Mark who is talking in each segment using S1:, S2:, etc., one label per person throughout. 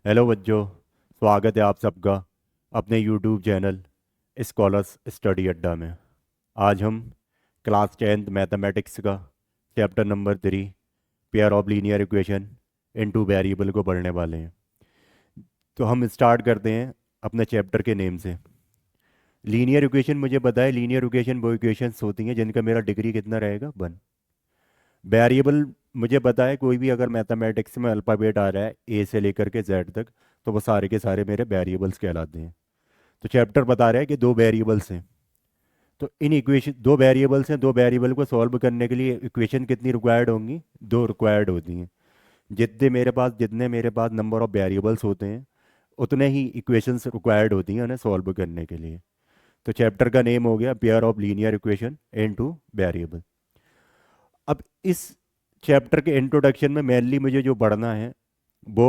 S1: Hello बच्चों। स्वागत है आप सबका अपने यूट्यूब चैनल स्कॉलर्स स्टडी अड्डा में। आज हम क्लास 10th मैथमेटिक्स का chapter number 3 pair of linear equation in two variable को पढ़ने वाले हैं। तो हम स्टार्ट करते हैं अपने चैप्टर के नेम से। लीनियर इक्वेशन मुझे पता है, लीनियर इक्वेशन वो इक्वेशंस होती हैं जिनका मेरा डिग्री कितना रहेगा, 1। वेरिएबल मुझे पता है, कोई भी अगर मैथमेटिक्स में अल्फ़ाबेट आ रहा है ए से लेकर के जेड तक, तो वो सारे के सारे मेरे वेरिएबल्स कहलाते हैं। तो चैप्टर बता रहा है कि दो वेरिएबल्स हैं। तो इन इक्वेशन, दो वेरिएबल्स हैं, दो वेरिएबल को सॉल्व करने के लिए इक्वेशन कितनी रिक्वायर्ड होंगी, दो रिक्वायर्ड होती हैं। जितने मेरे पास नंबर ऑफ वेरिएबल्स होते हैं, उतने ही इक्वेशंस रिक्वायर्ड होती हैं उन्हें सॉल्व करने के लिए। तो चैप्टर का नेम हो गया pair of linear equation in two variable. अब इस चैप्टर के इंट्रोडक्शन में मेनली मुझे जो पढ़ना है वो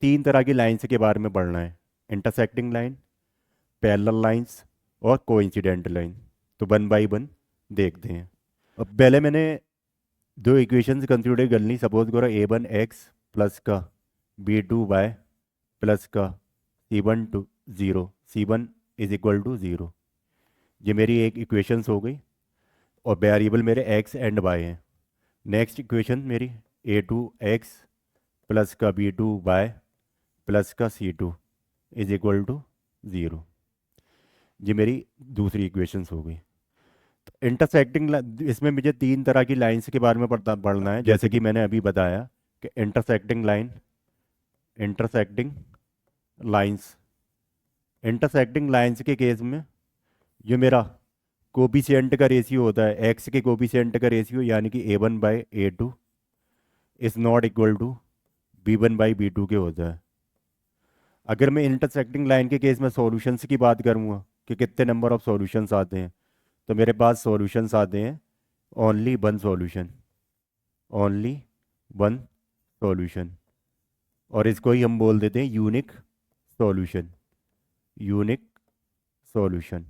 S1: तीन तरह की लाइंस के बारे में पढ़ना है: इंटरसेक्टिंग लाइन, पैरेलल लाइंस और कोइंसिडेंट लाइन। तो वन बाय वन देखते हैं। अब पहले मैंने दो इक्वेशंस कंसिडर कर ली। सपोज करो a1x प्लस का b2y प्लस का c1 इज इक्वल टू 0। ये मेरी एक इक्वेशंस हो गई और वेरिएबल मेरे x एंड y हैं। नेक्स्ट इक्वेशन मेरी a2x प्लस का b2y प्लस का c2 इज इक्वल टू 0। ये मेरी दूसरी इक्वेशंस हो गई। तो इंटरसेक्टिंग, इसमें मुझे तीन तरह की लाइंस के बारे में पढ़ना है, जैसे कि मैंने अभी बताया कि intersecting line, intersecting lines. Intersecting lines के केस में जो मेरा कोफिशिएंट का रेशियो होता है, एक्स के कोफिशिएंट का रेशियो, यानी कि a1/a2 is not equal to b1/b2 के होता है। अगर मैं इंटरसेक्टिंग लाइन के केस में सॉल्यूशंस की बात करूँगा कि कितने नंबर ऑफ सॉल्यूशंस आते हैं, तो मेरे पास सॉल्यूशंस आते हैं only one solution, only one solution. और इसको ही हम बोल देते हैं unique solution, unique solution.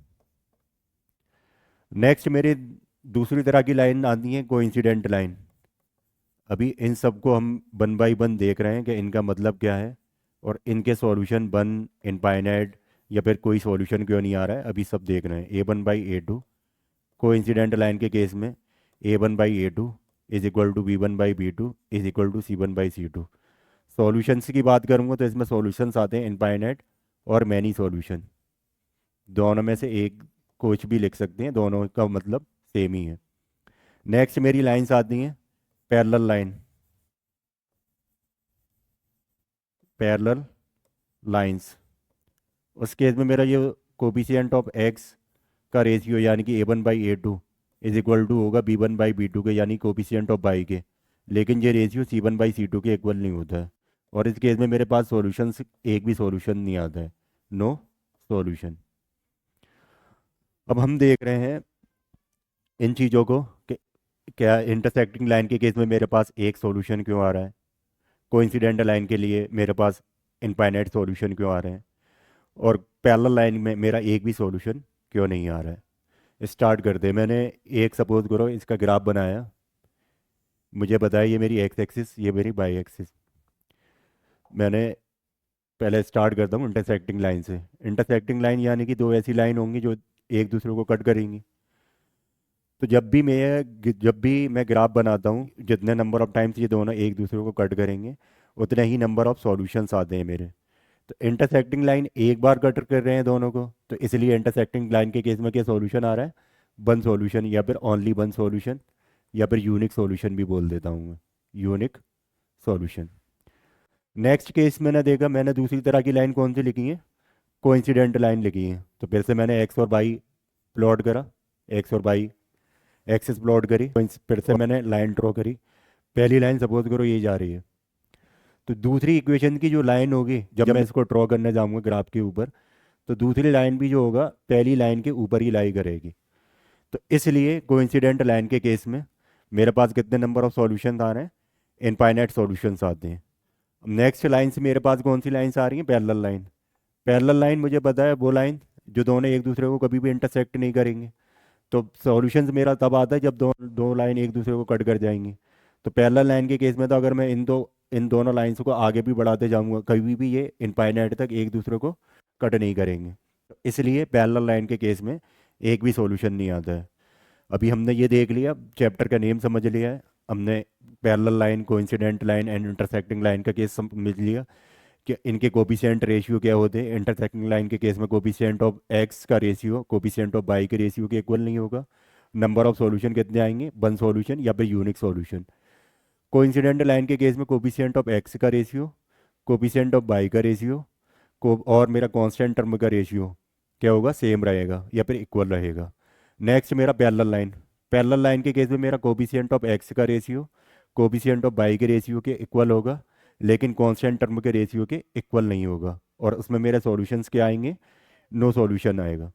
S1: Next मेरे दूसरी तरह की लाइन आती है कोइंसिडेंट लाइन। अभी इन सब को हम वन बाय वन देख रहे हैं कि इनका मतलब क्या है और इनके सॉल्यूशन वन, इनफाइनाइट, या फिर कोई सॉल्यूशन क्यों नहीं आ रहा है, अभी सब देख रहे हैं। a1/a2 कोइंसिडेंट लाइन के केस में a1/a2 is equal to b1/b2 is equal to c1/c2। Solutions की बात करूंगा तो इसमें सॉल्यूशंस आते हैं इनफाइनाइट और मैनी सॉल्यूशन। दोनों में से एक कुछ भी लिख सकते हैं, दोनों का मतलब सेम ही है। नेक्स्ट मेरी लाइंस आती हैं पैरेलल लाइन, पैरेलल लाइंस। उस केस में मेरा ये कोफिशिएंट ऑफ एक्स का रेशियो, यानी कि a1/a2 इज इक्वल टू होगा b1/b2 के, यानी कोफिशिएंट ऑफ y के। लेकिन ये रेशियो c1/c2 के इक्वल नहीं होता है। और इस केस में मेरे पास सॉल्यूशन, एक भी सॉल्यूशन नहीं आता है, नो सॉल्यूशन। अब हम देख रहे हैं इन चीज़ों को कि क्या इंटरसेक्टिंग लाइन के केस में मेरे पास एक सॉल्यूशन क्यों आ रहा है, कोइंसिडेंट लाइन के लिए मेरे पास इनफाइनाइट सॉल्यूशन क्यों आ रहे हैं, और पैरेलल लाइन में मेरा एक भी सॉल्यूशन क्यों नहीं आ रहा है। स्टार्ट करते हैं। मैंने एक, सपोज करो, इसका ग्राफ बनाया। मुझे बताया ये मेरी एक्स एक्सिस, ये मेरी वाई एक्सिस। मैंने पहले स्टार्ट करता हूँ इंटरसेक्टिंग लाइन से। इंटरसेक्टिंग लाइन यानी कि दो ऐसी लाइन होंगी जो एक दूसरे को कट करेंगी। तो जब भी मैं ग्राफ बनाता हूँ, जितने नंबर ऑफ टाइम्स ये दोनों एक दूसरे को कट करेंगे, उतने ही नंबर ऑफ सॉल्यूशंस आते हैं मेरे। तो इंटरसेक्टिंग लाइन एक बार कट कर रहे हैं दोनों को, तो इसलिए इंटरसेक्टिंग लाइन के केस में क्या सॉल्यूशन आ रहा है, वन सॉल्यूशन, या फिर ओनली वन सॉल्यूशन, या फिर यूनिक सॉल्यूशन भी बोल देता हूँ मैं, यूनिक सॉल्यूशन। नेक्स्ट केस मैंने देखा, मैंने दूसरी तरह की लाइन कौन सी लिखी है, कोइंसिडेंट लाइन लिखी है। तो फिर से मैंने एक्स और वाई प्लॉट करा, एक्स और वाई एक्सिस प्लॉट करी, फिर से मैंने लाइन ड्रॉ करी। पहली लाइन सपोज करो ये जा रही है, तो दूसरी इक्वेशन की जो लाइन होगी, जब मैं इसको ड्रॉ करने जाऊंगा ग्राफ के ऊपर, तो दूसरी लाइन भी जो होगा पहली लाइन के ऊपर ही लाई करेगी। तो इसलिए कोइंसिडेंट लाइन के केस में मेरे पास कितने नंबर ऑफ सॉल्यूशंस आ रहे हैं, इनफाइनाइट सॉल्यूशंस आते हैं। नेक्स्ट लाइन से मेरे पास कौन सी लाइन्स आ रही हैं, पैरेलल लाइन। पैरेलल लाइन मुझे पता है वो लाइन जो दोनों एक दूसरे को कभी भी इंटरसेक्ट नहीं करेंगे। तो सॉल्यूशंस मेरा तब आता है जब दो दो लाइन एक दूसरे को कट कर जाएंगी। तो पैरेलल लाइन के केस में तो अगर मैं इन दो इन दोनों लाइंस को आगे भी बढ़ाते जाऊंगा, कभी भी ये इनफाइनाइट तक एक दूसरे को कट नहीं करेंगे। इसलिए पैरेलल लाइन के केस में एक भी सॉल्यूशन नहीं आता है। अभी हमने ये देख लिया, चैप्टर का नेम समझ लिया है हमने, parallel line, coincident line and intersecting line का केस समझ लिया कि इनके कोफिशिएंट रेशियो क्या होते हैं। इंटरसेक्टिंग लाइन के केस में कोफिशिएंट ऑफ एक्स का रेशियो कोफिशिएंट ऑफ वाई के रेशियो के इक्वल नहीं होगा। नंबर ऑफ सॉल्यूशन कितने आएंगे, वन सॉल्यूशन या फिर यूनिक सॉल्यूशन। कोइंसिडेंट लाइन के केस में कोफिशिएंट ऑफ एक्स का रेशियो, कोफिशिएंट ऑफ वाई का रेशियो को और मेरा कांस्टेंट टर्म का रेशियो क्या होगा, सेम रहेगा या फिर इक्वल रहेगा। नेक्स्ट मेरा पैरेलल लाइन, पैरेलल लाइन के केस में मेरा कोफिशिएंट ऑफ एक्स का रेशियो कोफिशिएंट ऑफ वाई के रेशियो के इक्वल होगा, लेकिन कांस्टेंट टर्म के रेशियो के इक्वल नहीं होगा, और उसमें मेरे सॉल्यूशंस क्या आएंगे, नो सॉल्यूशन आएगा।